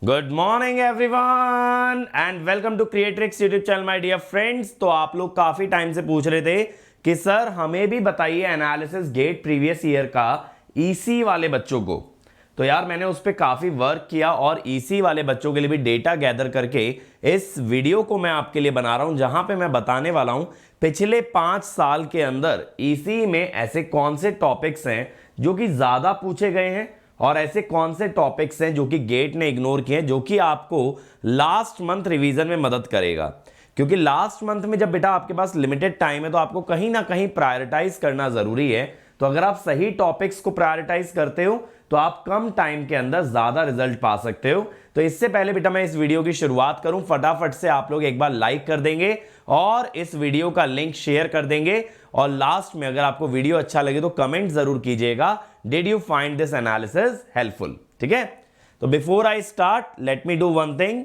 Good morning everyone and welcome to Creatrix YouTube channel my dear friends. तो आप लोग काफी टाइम से पूछ रहे थे कि सर हमें भी बताइए एनालिसिस गेट प्रीवियस ईयर का ईसी वाले बच्चों को। तो यार मैंने उस पर काफी वर्क किया और ईसी वाले बच्चों के लिए भी डेटा गैदर करके इस वीडियो को मैं आपके लिए बना रहा हूं, जहां पे मैं बताने वाला हूं पिछले 5 साल के अंदर ईसी में ऐसे कौन से टॉपिक्स हैं जो कि ज्यादा पूछे गए हैं और ऐसे कौन से टॉपिक्स हैं जो कि गेट ने इग्नोर किए हैं, जो कि आपको लास्ट मंथ रिवीजन में मदद करेगा। क्योंकि लास्ट मंथ में जब बेटा आपके पास लिमिटेड टाइम है तो आपको कहीं ना कहीं प्रायोरिटाइज करना जरूरी है। तो अगर आप सही टॉपिक्स को प्रायोरिटाइज करते हो तो आप कम टाइम के अंदर ज्यादा रिजल्ट पा सकते हो। तो इससे पहले बेटा मैं इस वीडियो की शुरुआत करूं, फटाफट से आप लोग एक बार लाइक कर देंगे और इस वीडियो का लिंक शेयर कर देंगे। और लास्ट में अगर आपको वीडियो अच्छा लगे तो कमेंट जरूर कीजिएगा, did you find this analysis helpful. ठीक है, तो before I start let me do one thing,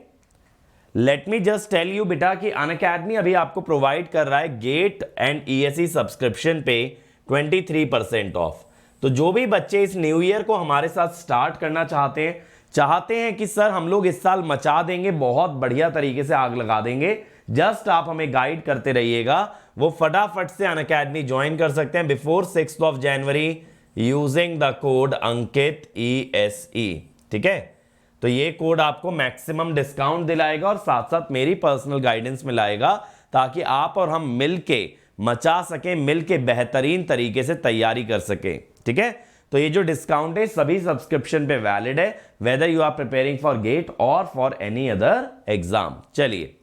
let me just tell you बेटा कि अनअकैडमी अभी आपको प्रोवाइड कर रहा है गेट एंड ईएसई सब्सक्रिप्शन पे 23% ऑफ। तो जो भी बच्चे इस न्यू ईयर को हमारे साथ स्टार्ट करना चाहते हैं कि सर हम लोग इस साल मचा देंगे, बहुत बढ़िया तरीके से आग लगा देंगे, जस्ट आप हमें गाइड करते रहिएगा, वो फटाफट से अनअकैडमी ज्वाइन कर सकते हैं before 6th of January using the code Ankit ESE। ठीक है, तो ये कोड आपको मैक्सिमम डिस्काउंट दिलाएगा और साथ साथ मेरी पर्सनल गाइडेंस में लाएगा, ताकि आप और हम मिलके मचा सकें, मिलके बेहतरीन तरीके से तैयारी कर सकें। ठीक है, तो ये जो डिस्काउंट है सभी सब्सक्रिप्शन पे वैलिड है, whether you are preparing for GATE और फॉर एनी अदर एग्जाम। चलिए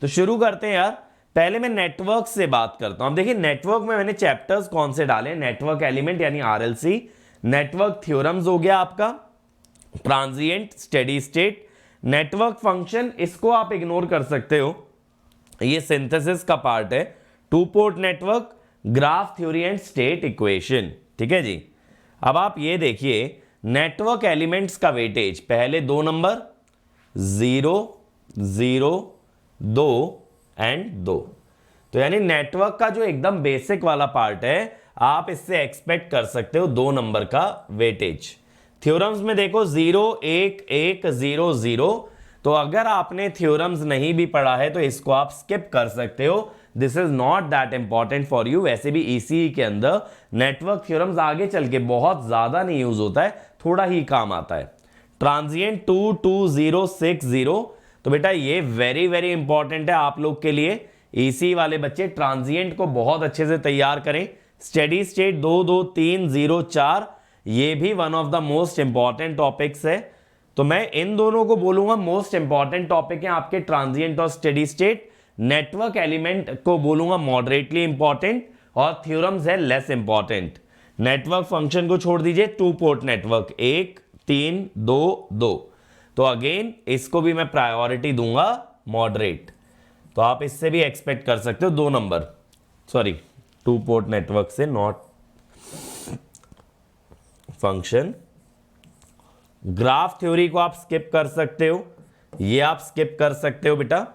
तो शुरू करते हैं यार। पहले मैं नेटवर्क से बात करता हूं। अब देखिए नेटवर्क में मैंने चैप्टर्स कौन से डाले, नेटवर्क एलिमेंट यानी RLC, नेटवर्क थ्योरम्स हो गया आपका, transient, steady state, network function, इसको आप इग्नोर कर सकते हो, ये सिंथेसिस का पार्ट है, to port network, graph theory and state equation. ठीक है जी, अब आप ये देखिए नेटवर्क एलिमेंट्स का वेटेज, पहले 2 नंबर 0 0 2 एंड 2। तो यानी नेटवर्क का जो एकदम बेसिक वाला पार्ट है आप इससे एक्सपेक्ट कर सकते हो 2 नंबर का वेटेज। थ्योरम्स में देखो 0 1 1 0 0। तो अगर आपने थ्योरम्स नहीं भी पढ़ा है तो इसको आप स्किप कर सकते हो, this is not that important for you. वैसे भी ईसीई के अंदर नेटवर्क थ्योरम्स आगे चल के बहुत ज्यादा नहीं यूज होता है, थोड़ा ही काम आता है। ट्रांजिएंट 2 2 0 6 0, तो बेटा ये वेरी वेरी इंपॉर्टेंट है आप लोग के लिए। ईसी वाले बच्चे ट्रांजिएंट को बहुत अच्छे से तैयार करें। स्टेडी स्टेट 2 2 3 0 4, ये भी one of the most important topics है। तो मैं इन दोनों को बोलूंगा मोस्ट इंपॉर्टेंट टॉपिक है आपके, ट्रांजिएंट और स्टेडी स्टेट। नेटवर्क एलिमेंट को बोलूंगा मॉडरेटली इंपॉर्टेंट और थ्योरम्स है लेस इंपॉर्टेंट। नेटवर्क फंक्शन को छोड़ दीजिए, टू पोर्ट नेटवर्क 1 3 2 2, तो अगेन इसको भी मैं प्रायोरिटी दूंगा मॉडरेट। तो आप इससे भी एक्सपेक्ट कर सकते हो 2 number, sorry to port network से, नॉट फंक्शन। ग्राफ थ्योरी को आप स्किप कर सकते हो, ये आप स्किप कर सकते हो बेटा।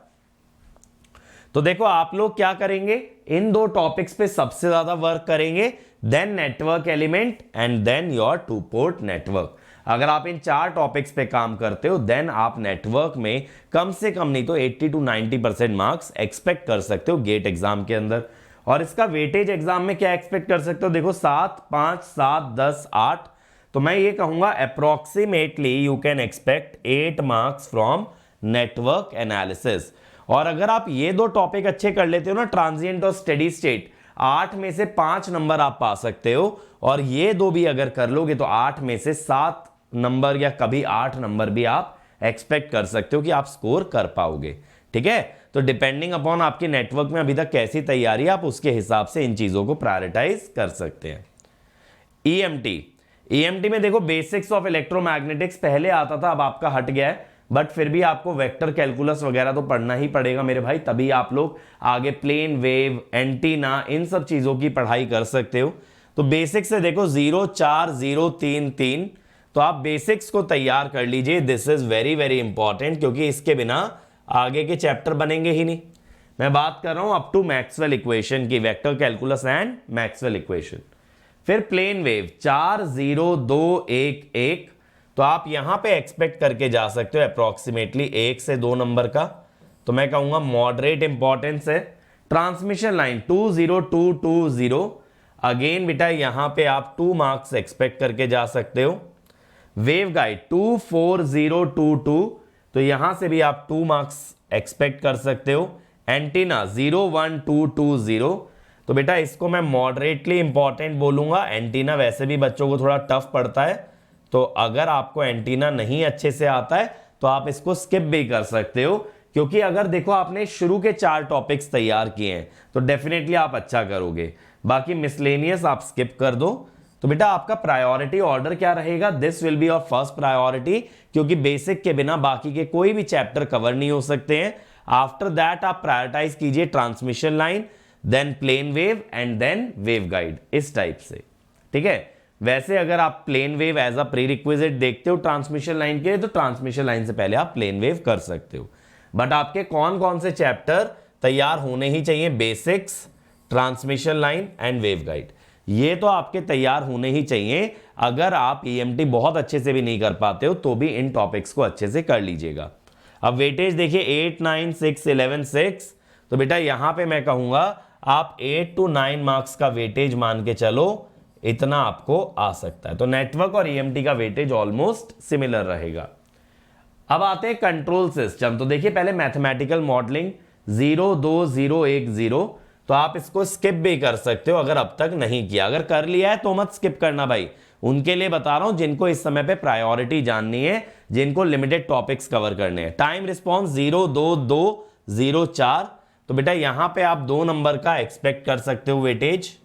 तो देखो आप लोग क्या करेंगे, इन 2 टॉपिक्स पे सबसे ज्यादा वर्क करेंगे, then network element and then your two port network. अगर आप इन 4 टॉपिक्स पे काम करते हो देन आप नेटवर्क में कम से कम नहीं तो 80 to 90% मार्क्स एक्सपेक्ट कर सकते हो गेट एग्जाम के अंदर। और इसका वेटेज एग्जाम में क्या एक्सपेक्ट कर सकते हो, देखो 7 5 7 10 8, तो मैं ये कहूंगा approximately you can expect 8 marks from network analysis. और अगर आप ये 2 टॉपिक अच्छे कर लेते हो ना, ट्रांजिएंट और स्टेडी स्टेट, 8 में से 5 नंबर आप पा सकते हो। और ये 2 भी अगर कर लोगे तो 8 में से 7 नंबर या कभी 8 नंबर भी आप एक्सपेक्ट कर सकते हो कि आप स्कोर कर पाओगे। ठीक है, तो डिपेंडिंग अपॉन आपके नेटवर्क में अभी तक कैसी तैयारी, आप उसके हिसाब से इन चीजों को प्रायोरिटाइज कर सकते हैं। ईएमटी में देखो बेसिक्स ऑफ इलेक्ट्रोमैग्नेटिक्स पहले आता था, अब आपका हट गया है, बट फिर भी आपको वेक्टर कैलकुलस वगैरह तो पढ़ना ही पड़ेगा मेरे भाई, तभी आप लोग आगे प्लेन वेव, एंटीना, इन सब चीजों की पढ़ाई कर सकते हो। तो बेसिक्स से देखो 0 4 0 3 3, तो आप बेसिक्स को तैयार कर लीजिए, this is very very important, क्योंकि इसके बिना आगे के चैप्टर बनेंगे ही नहीं। मैं बात कर रहा हूं अप टू मैक्सवेल इक्वेशन की, vector calculus and Maxwell equation. फिर प्लेन वेव 4 0 2 1 1, तो आप यहां पे एक्सपेक्ट करके जा सकते हो अप्रोक्सीमेटली 1 से 2 नंबर का। तो मैं कहूंगा मॉडरेट इंपॉर्टेंस है। ट्रांसमिशन लाइन 20220, अगेन बेटा यहां पे आप 2 मार्क्स एक्सपेक्ट करके जा सकते हो। वेव गाइड 24022, तो यहां से भी आप 2 मार्क्स एक्सपेक्ट कर सकते हो। एंटीना 01220, तो बेटा इसको मैं मॉडरेटली इंपॉर्टेंट बोलूंगा। एंटीना वैसे भी बच्चों को थोड़ा टफ पड़ता है, तो अगर आपको एंटीना नहीं अच्छे से आता है तो आप इसको स्किप भी कर सकते हो, क्योंकि अगर देखो आपने शुरू के 4 टॉपिक्स तैयार किए हैं तो डेफिनेटली आप अच्छा करोगे। बाकी मिसलेनियस आप स्किप कर दो। तो बेटा आपका प्रायोरिटी ऑर्डर क्या रहेगा? This will be your first priority, क्योंकि बेसिक के बिना बाकी के कोई भी चैप्टर कवर नहीं हो सकते हैं। आफ्टर दैट आप प्रायोरिटाइज कीजिए transmission line, then plane wave and then waveguide, इस टाइप से। ठीक है, वैसे अगर आप plane wave as a prerequisite देखते हो ट्रांसमिशन लाइन के लिए, तो ट्रांसमिशन लाइन से पहले आप प्लेन वेव कर सकते हो। बट आपके कौन कौन से चैप्टर तैयार होने ही चाहिए? Basics, transmission line and wave guide, ये तो आपके तैयार होने ही चाहिए। अगर आप ईएमटी बहुत अच्छे से भी नहीं कर पाते हो तो भी इन टॉपिक्स को अच्छे से कर लीजिएगा। अब वेटेज देखिए 8, 9, 6, 11, 6, तो बेटा यहां पे मैं कहूंगा आप 8 to 9 मार्क्स का वेटेज मान के चलो, इतना आपको आ सकता है। तो नेटवर्क और ईएमटी का वेटेज ऑलमोस्ट सिमिलर रहेगा। अब आते हैं कंट्रोल सिस्टम। तो देखिए पहले मैथमेटिकल मॉडलिंग 02010, तो आप इसको स्किप भी कर सकते हो अगर अब तक नहीं किया। अगर कर लिया है तो मत स्किप करना भाई, उनके लिए बता रहा हूं जिनको इस समय पे प्रायोरिटी जाननी है, जिनको लिमिटेड टॉपिक्स कवर करने हैं। टाइम रिस्पॉन्स 02204, तो बेटा यहां पे आप 2 नंबर का एक्सपेक्ट कर सकते हो वेटेज।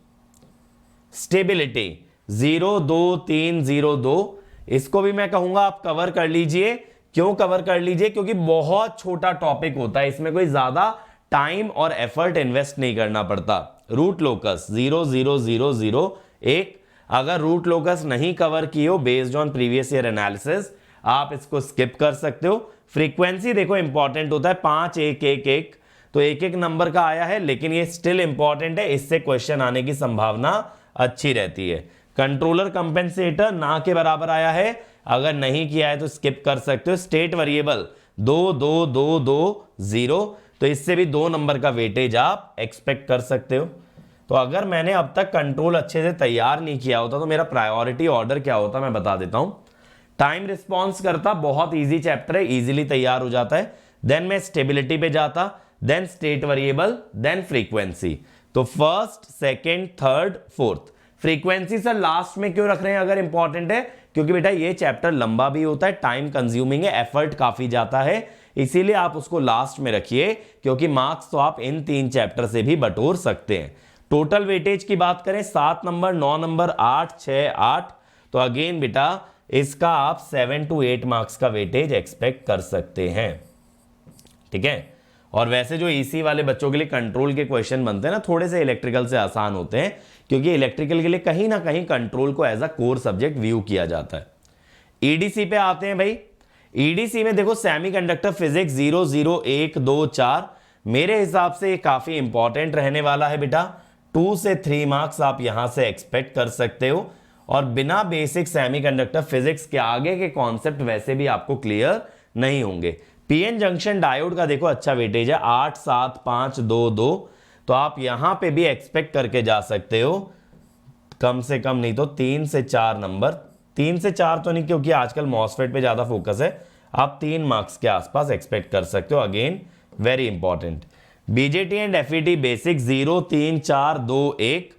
स्टेबिलिटी 02302, इसको भी मैं कहूंगा आप कवर कर लीजिए। क्यों कवर कर लीजिए? क्योंकि बहुत छोटा टॉपिक होता है, इसमें कोई ज्यादा टाइम और एफर्ट इन्वेस्ट नहीं करना पड़ता। रूट लोकस 00001, अगर रूट लोकस नहीं कवर किए हो based on previous year analysis, आप इसको स्किप कर सकते हो। फ्रीक्वेंसी देखो इंपॉर्टेंट होता है 5111, तो एक एक नंबर का आया है, लेकिन ये स्टिल इंपॉर्टेंट है, इससे क्वेश्चन आने की संभावना अच्छी रहती है। कंट्रोलर कंपेंसेटर ना के बराबर आया है, अगर नहीं किया है तो स्किप कर सकते हो। स्टेट वेरिएबल 22220, तो इससे भी 2 नंबर का वेटेज आप एक्सपेक्ट कर सकते हो। तो अगर मैंने अब तक कंट्रोल अच्छे से तैयार नहीं किया होता तो मेरा प्रायोरिटी ऑर्डर क्या होता मैं बता देता हूं। टाइम रिस्पॉन्स करता, बहुत इजी चैप्टर है, इजीली तैयार हो जाता है। देन मैं स्टेबिलिटी पे जाता, then state variable, then frequency. तो first, second, third, fourth. Frequency sir last में क्यों रख रहे हैं अगर इंपॉर्टेंट है? क्योंकि बेटा ये चैप्टर लंबा भी होता है, टाइम कंज्यूमिंग है, एफर्ट काफी जाता है, इसीलिए आप उसको लास्ट में रखिए, क्योंकि मार्क्स तो आप इन 3 चैप्टर से भी बटोर सकते हैं। टोटल वेटेज की बात करें 7 नंबर, 9 नंबर, 8, 6, 8, तो अगेन बेटा इसका आप 7 to 8 मार्क्स का वेटेज एक्सपेक्ट कर सकते हैं। ठीक है, और वैसे जो ईसी वाले बच्चों के लिए कंट्रोल के क्वेश्चन बनते हैं ना, थोड़े से इलेक्ट्रिकल से आसान होते हैं, क्योंकि इलेक्ट्रिकल के लिए कहीं ना कहीं कंट्रोल को as a core subject view किया जाता है। ईडीसी पे आते हैं भाई। ईडीसी में देखो सेमीकंडक्टर फिजिक्स 00124, मेरे हिसाब से ये काफी इंपॉर्टेंट रहने वाला है बेटा। 2 से 3 मार्क्स आप यहां से एक्सपेक्ट कर सकते हो, और बिना बेसिक सेमीकंडक्टर फिजिक्स के आगे के कॉन्सेप्ट वैसे भी आपको क्लियर नहीं होंगे। पीएन जंक्शन डायोड का देखो अच्छा वेटेज है 87522, तो आप यहां पे भी एक्सपेक्ट करके जा सकते हो कम से कम नहीं तो 3 से 4 नंबर। 3 से 4 तो नहीं, क्योंकि आजकल मॉसफेट पे ज्यादा फोकस है, आप 3 मार्क्स के आसपास एक्सपेक्ट कर सकते हो, again very important. BJT and FET basic 03421,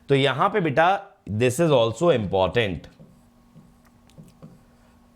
तो यहां पे बेटा this is also important.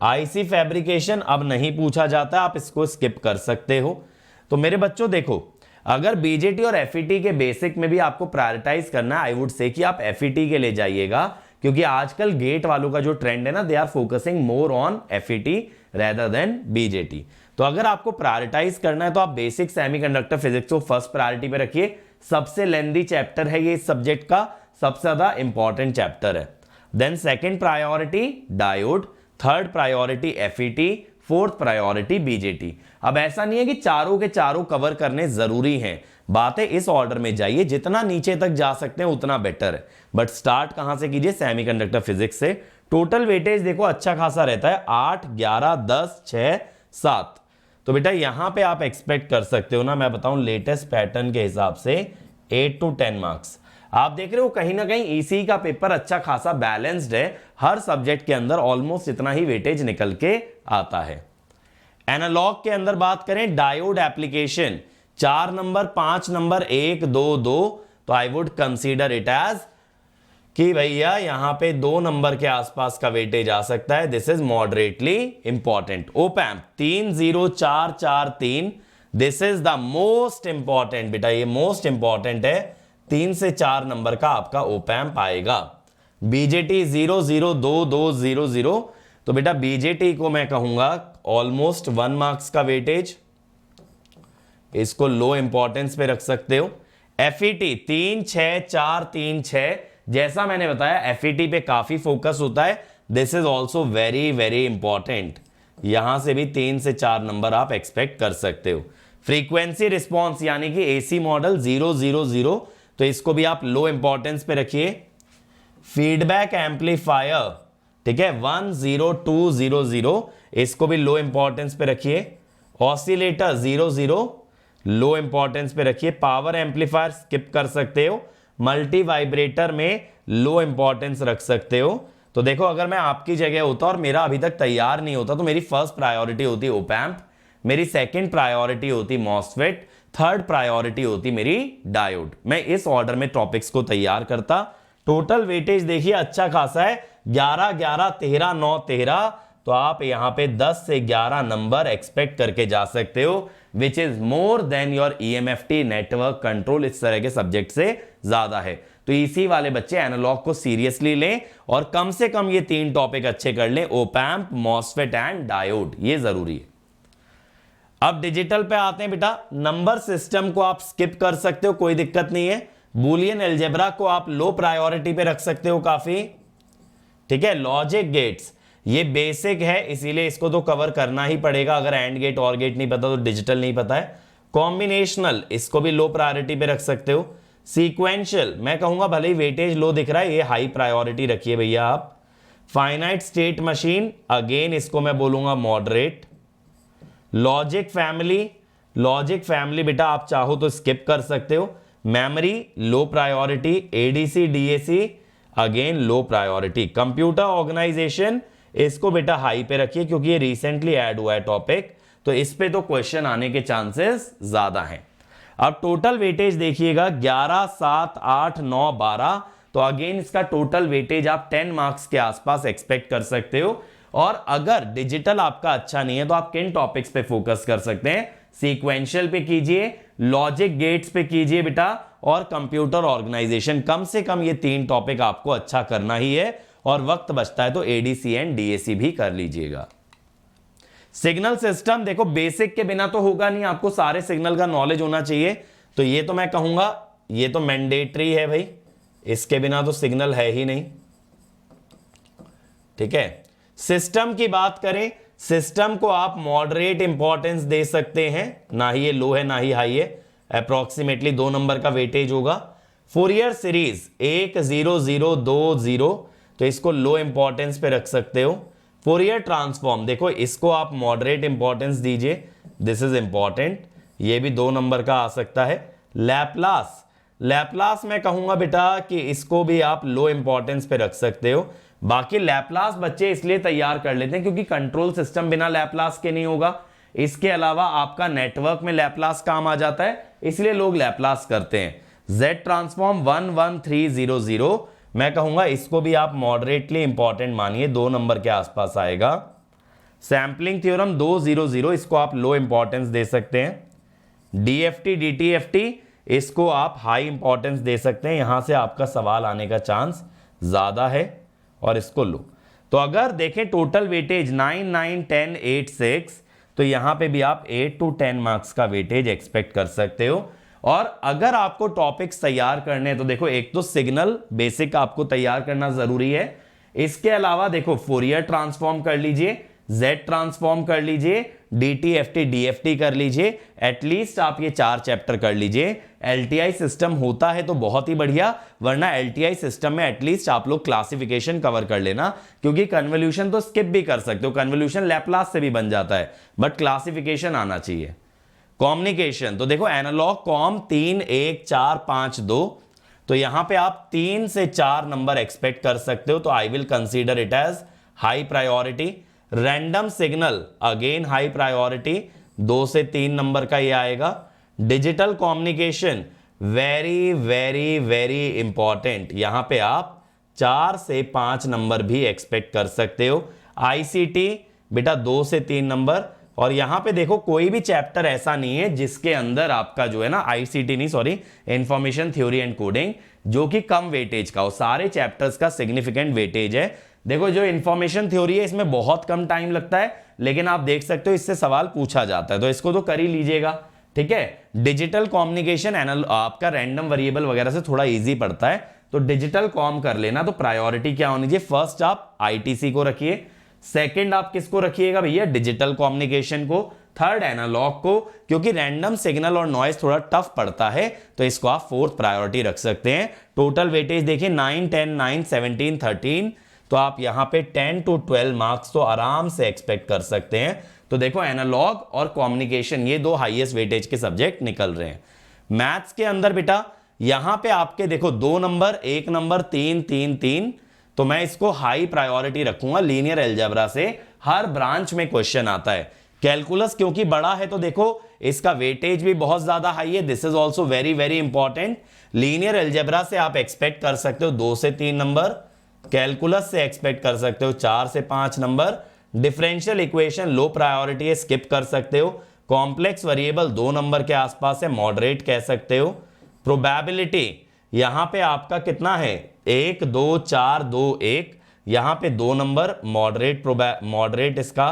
IC fabrication अब नहीं पूछा जाता, आप इसको स्किप कर सकते हो। तो मेरे बच्चों देखो, अगर बीजेटी और एफईटी के बेसिक में भी आपको प्रायोरिटाइज करना है, आई वुड से कि आप एफईटी के लिए जाइएगा, क्योंकि आजकल गेट वालों का जो ट्रेंड है ना, they are focusing more on FET rather than BJT. तो अगर आपको प्रायोरिटाइज करना है तो आप बेसिक सेमीकंडक्टर फिजिक्स को फर्स्ट प्रायोरिटी पे रखिए। सबसे लेंथी चैप्टर है ये, इस सब्जेक्ट का सबसे ज्यादा इंपॉर्टेंट चैप्टर है। Then second priority diode, third priority FET, fourth priority BJT. अब ऐसा नहीं है कि चारों के चारों कवर करने जरूरी हैं, बातें इस ऑर्डर में जाइए, जितना नीचे तक जा सकते हैं उतना बेटर है। बट स्टार्ट कहां से कीजिए? सेमीकंडक्टर फिजिक्स से। टोटल वेटेज देखो अच्छा खासा रहता है, 8, 11, 10, 6, 7। तो बेटा यहां पे आप एक्सपेक्ट कर सकते हो ना, मैं बताऊं लेटेस्ट पैटर्न के हिसाब से 8 to 10 मार्क्स। आप देख रहे हो कहीं ना कहीं ईसी का पेपर अच्छा खासा बैलेंस्ड है, हर सब्जेक्ट के अंदर ऑलमोस्ट इतना ही वेटेज निकल के आता है। एनालॉग के अंदर बात करें, डायोड एप्लीकेशन 4 नंबर, 5 नंबर, 1, 2, 2, तो I would consider it as कि भैया यहां पे 2 नंबर के आसपास का वेटेज आ सकता है। This is moderately important. Op-amp 3, 0, 4, 4, 3, this is the most important बेटा, ये मोस्ट इंपॉर्टेंट है। 3 से 4 नंबर का आपका ओपैम्प आएगा। बीजेटी 0, 0, 2, 2, 0, 0, तो बेटा बीजेटी को मैं कहूंगा ऑलमोस्ट 1 मार्क्स का वेटेज, इसको लो इंपॉर्टेंस पे रख सकते हो। एफईटी 3, 6, 4, 3, 6, जैसा मैंने बताया एफईटी पे काफी फोकस होता है। This is also very very important, यहां से भी 3 से 4 नंबर आप एक्सपेक्ट कर सकते हो। फ्रीक्वेंसी रिस्पॉन्स यानी कि एसी मॉडल 0, 0, 0, तो इसको भी आप लो इंपॉर्टेंस पे रखिए। फीडबैक एम्पलीफायर, ठीक है, 1, 0, 2, 0, 0, इसको भी लो इंपॉर्टेंस पे रखिए। ऑसिलेटर 0, 0, लो इंपॉर्टेंस पे रखिए। पावर एम्पलीफायर स्किप कर सकते हो। मल्टी वाइब्रेटर में लो इंपॉर्टेंस रख सकते हो। तो देखो अगर मैं आपकी जगह होता और मेरा अभी तक तैयार नहीं होता तो मेरी फर्स्ट प्रायोरिटी होती ओपैम्प, मेरी सेकंड प्रायोरिटी होती मॉसफेट, थर्ड प्रायोरिटी होती मेरी डायोड। मैं इस ऑर्डर में टॉपिक्स को तैयार करता। टोटल वेटेज देखिए अच्छा खासा है, 11, 11, 13, 9, 13, तो आप यहां पे 10 से 11 नंबर एक्सपेक्ट करके जा सकते हो, which is more than your EMFT, network control, इस तरह के सब्जेक्ट से ज्यादा है। तो इसी वाले बच्चे एनालॉग को सीरियसली लें और कम से कम ये 3 टॉपिक अच्छे कर लें, ओपैम्प, मॉसफेट एंड डायोड, ये जरूरी है। अब डिजिटल पे आते हैं बेटा। नंबर सिस्टम को आप स्किप कर सकते हो, कोई दिक्कत नहीं है। बूलियन अलजेब्रा को आप लो प्रायोरिटी पे रख सकते हो काफी, ठीक है। लॉजिक गेट्स ये बेसिक है, इसीलिए इसको तो कवर करना ही पड़ेगा, अगर एंड गेट और गेट नहीं पता तो डिजिटल नहीं पता है। कॉम्बिनेशनल, इसको भी लो प्रायोरिटी पे रख सकते हो। सीक्वेंशियल मैं कहूंगा भले ही वेटेज लो दिख रहा है, ये हाई प्रायोरिटी रखिए भैया आप। फाइनाइट स्टेट मशीन, अगेन इसको मैं बोलूंगा moderate. Logic family, logic family बेटा आप चाहो तो स्किप कर सकते हो। Memory low priority. ADC DAC again low priority. Computer organisation इसको बेटा हाई पे रखिए क्योंकि ये रिसेंटली ऐड हुआ है टॉपिक, तो इस पे तो क्वेश्चन आने के चांसेस ज्यादा हैं। अब टोटल वेटेज देखिएगा 11, 7, 8, 9, 12, तो अगेन इसका टोटल वेटेज आप 10 मार्क्स के आसपास एक्सपेक्ट कर सकते हो। और अगर डिजिटल आपका अच्छा नहीं है तो आप किन टॉपिक्स पे फोकस कर सकते हैं, सीक्वेंशियल पे कीजिए, लॉजिक गेट्स पे कीजिए बेटा, और कंप्यूटर ऑर्गेनाइजेशन। कम से कम ये 3 टॉपिक आपको अच्छा करना ही है, और वक्त बचता है तो एडीसी एंड डीएसी भी कर लीजिएगा। सिग्नल सिस्टम देखो बेसिक के बिना तो होगा नहीं, आपको सारे सिग्नल का नॉलेज होना चाहिए, तो ये तो मैं कहूंगा ये तो मैंडेटरी है भाई, इसके बिना तो सिग्नल है ही नहीं, ठीक है। सिस्टम की बात करें, सिस्टम को आप मॉडरेट इंपॉर्टेंस दे सकते हैं, ना ही ये लो है ना ही हाई है, अप्रोक्सीमेटली 2 नंबर का वेटेज होगा। फोरियर सीरीज 1, 0, 0, 2, 0, तो इसको लो इंपॉर्टेंस पे रख सकते हो। फोरियर ट्रांसफॉर्म देखो इसको आप मॉडरेट इंपॉर्टेंस दीजिए, दिस इज इंपॉर्टेंट, ये भी 2 नंबर का आ सकता है। लैपलास, लैपलास मैं कहूंगा बेटा कि इसको भी आप लो इंपॉर्टेंस पे रख सकते हो। बाकी लैपलास बच्चे इसलिए तैयार कर लेते हैं क्योंकि कंट्रोल सिस्टम बिना लैपलास के नहीं होगा, इसके अलावा आपका नेटवर्क में लैपलास काम आ जाता है, इसलिए लोग लैपलास करते हैं। जेड ट्रांसफॉर्म 1, 1, 3, 0, 0, मैं कहूंगा इसको भी आप मॉडरेटली इंपॉर्टेंट मानिए, 2 नंबर के आसपास आएगा। सैंपलिंग थ्योरम 2, 0, 0, इसको आप लो इंपॉर्टेंस दे सकते हैं। डीएफटी डीटीएफटी इसको आप हाई इंपॉर्टेंस दे सकते हैं, यहां से आपका सवाल आने का चांस ज्यादा है, और इसको लो। तो अगर देखें टोटल वेटेज 9, 9, 10, 8, 6, तो यहां पे भी आप 8 to 10 मार्क्स का वेटेज एक्सपेक्ट कर सकते हो। और अगर आपको टॉपिक्स तैयार करने हैं तो देखो एक तो सिग्नल बेसिक आपको तैयार करना जरूरी है, इसके अलावा देखो फोरियर ट्रांसफॉर्म कर लीजिए, जेड ट्रांसफॉर्म कर लीजिए, DTFT DFT कर लीजिए, एटलीस्ट आप ये 4 चैप्टर कर लीजिए। LTI सिस्टम होता है तो बहुत ही बढ़िया, वरना LTI सिस्टम में एटलीस्ट आप लोग क्लासिफिकेशन कवर कर लेना, क्योंकि कन्वोल्यूशन तो स्किप भी कर सकते हो, कन्वोल्यूशन लैपलास से भी बन जाता है, बट क्लासिफिकेशन आना चाहिए। कम्युनिकेशन तो देखो एनालॉग कॉम 3 1 4 5 2, तो यहां पे आप 3 से 4 नंबर एक्सपेक्ट कर सकते हो, तो I will consider it as high priority. Random signal again high priority, 2 से 3 नंबर का ये आएगा। Digital communication very very very important, यहां पे आप 4 से 5 नंबर भी एक्सपेक्ट कर सकते हो। ICT बेटा 2 से 3 नंबर, और यहां पे देखो कोई भी चैप्टर ऐसा नहीं है जिसके अंदर आपका जो है ना ICT नहीं sorry information theory and coding जो कि कम वेटेज का हो, सारे चैप्टर्स का सिग्निफिकेंट वेटेज है। देखो जो इंफॉर्मेशन थ्योरी है इसमें बहुत कम टाइम लगता है, लेकिन आप देख सकते हो इससे सवाल पूछा जाता है, तो इसको तो कर ही लीजिएगा, ठीक है। डिजिटल कम्युनिकेशन आपका रैंडम वेरिएबल वगैरह से थोड़ा इजी पड़ता है, तो डिजिटल कॉम कर लेना। तो प्रायोरिटी क्या होनी चाहिए, फर्स्ट आप ITC को रखिए, सेकंड आप किसको रखिएगा भैया, डिजिटल कम्युनिकेशन को, थर्ड एनालॉग को, क्योंकि रैंडम सिग्नल और नॉइज थोड़ा टफ पड़ता है, तो इसको आप फोर्थ प्रायोरिटी रख सकते हैं। टोटल वेटेज देखिए 9 10 9 17 13, तो आप यहां पे 10 to 12 मार्क्स तो आराम से एक्सपेक्ट कर सकते हैं। तो देखो एनालॉग और कम्युनिकेशन ये 2 हाईएस्ट वेटेज के सब्जेक्ट निकल रहे हैं। मैथ्स के अंदर बेटा यहां पे आपके देखो 2 नंबर 1 नंबर 3 3 3, तो मैं इसको हाई प्रायोरिटी रखूंगा। लीनियर अलजेब्रा से हर ब्रांच में क्वेश्चन आता है। कैलकुलस क्योंकि बड़ा है तो देखो इसका वेटेज भी बहुत ज्यादा हाई है, this is also very very important. Linear algebra से आप एक्सपेक्ट कर सकते हो 2 से 3 नंबर, कैलकुलस से एक्सपेक्ट कर सकते हो 4 से 5 number, differential equation low priority है, स्किप कर सकते हो। कॉम्प्लेक्स वेरिएबल 2 नंबर के आसपास है, मॉडरेट कह सकते हो। प्रोबेबिलिटी यहां पे आपका कितना है, 1 2 4 2 1, यहां पे 2 नंबर, मॉडरेट इसका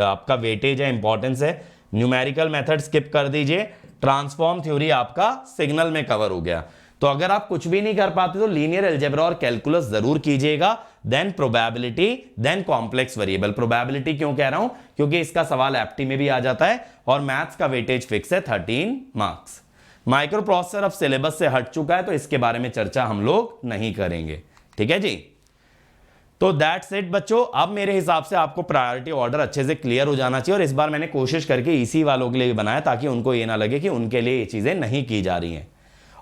आपका वेटेज है, इंपॉर्टेंस है। न्यूमेरिकल मेथड स्किप कर दीजिए। ट्रांसफॉर्म थ्योरी आपका सिग्नल में कवर हो गया। तो अगर आप कुछ भी नहीं कर पाते तो लीनियर अलजेब्रा और कैलकुलस जरूर कीजिएगा, then probability, then complex variable. Probability क्यों कह रहा हूं, क्योंकि इसका सवाल एप्टी में भी आ जाता है, और मैथ्स का वेटेज फिक्स है 13 मार्क्स। माइक्रो प्रोसेसर अब सिलेबस से हट चुका है, तो इसके बारे में चर्चा हम लोग नहीं करेंगे, ठीक है जी। तो दैट्स इट बच्चों। अब मेरे हिसाब से आपको प्रायोरिटी ऑर्डर अच्छे से क्लियर हो जाना चाहिए, और इस बार मैंने कोशिश करके इसी वालों के लिए भी बनाया ताकि उनको ये ना लगे कि उनके लिए ये चीजें नहीं की जा रही हैं।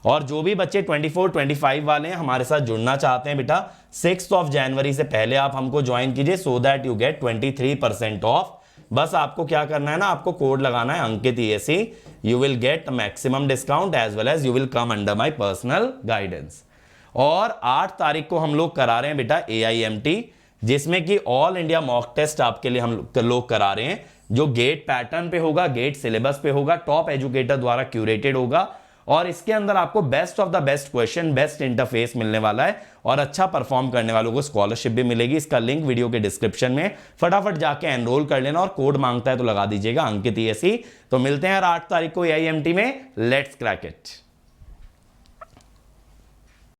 और जो भी बच्चे 24 25 वाले हैं हमारे साथ जुड़ना चाहते हैं बेटा, 6 जनवरी से पहले आप हमको ज्वाइन कीजिए, so that you get 23% of. बस आपको क्या करना है ना, आपको कोड लगाना है Ankit ESE, you will get maximum discount as well as you will come under my personal guidance. और 8 तारीख को हम लोग करा रहे हैं बेटा AIMT, जिसमें कि ऑल इंडिया मॉक टेस्ट आपके लिए हम लोग करा रहे हैं, जो गेट पैटर्न पे होगा, गेट सिलेबस पे होगा, टॉप एजुकेटर द्वारा क्यूरेटेड होगा, और इसके अंदर आपको best of the best question, best interface मिलने वाला है, और अच्छा परफॉर्म करने वालों को स्कॉलरशिप भी मिलेगी। इसका लिंक वीडियो के डिस्क्रिप्शन में, फटाफट जाके एनरोल कर लेना, और कोड मांगता है तो लगा दीजिएगा अंकित ESE। तो मिलते हैं 8 तारीख को AIMT में, लेट्स क्रैक इट।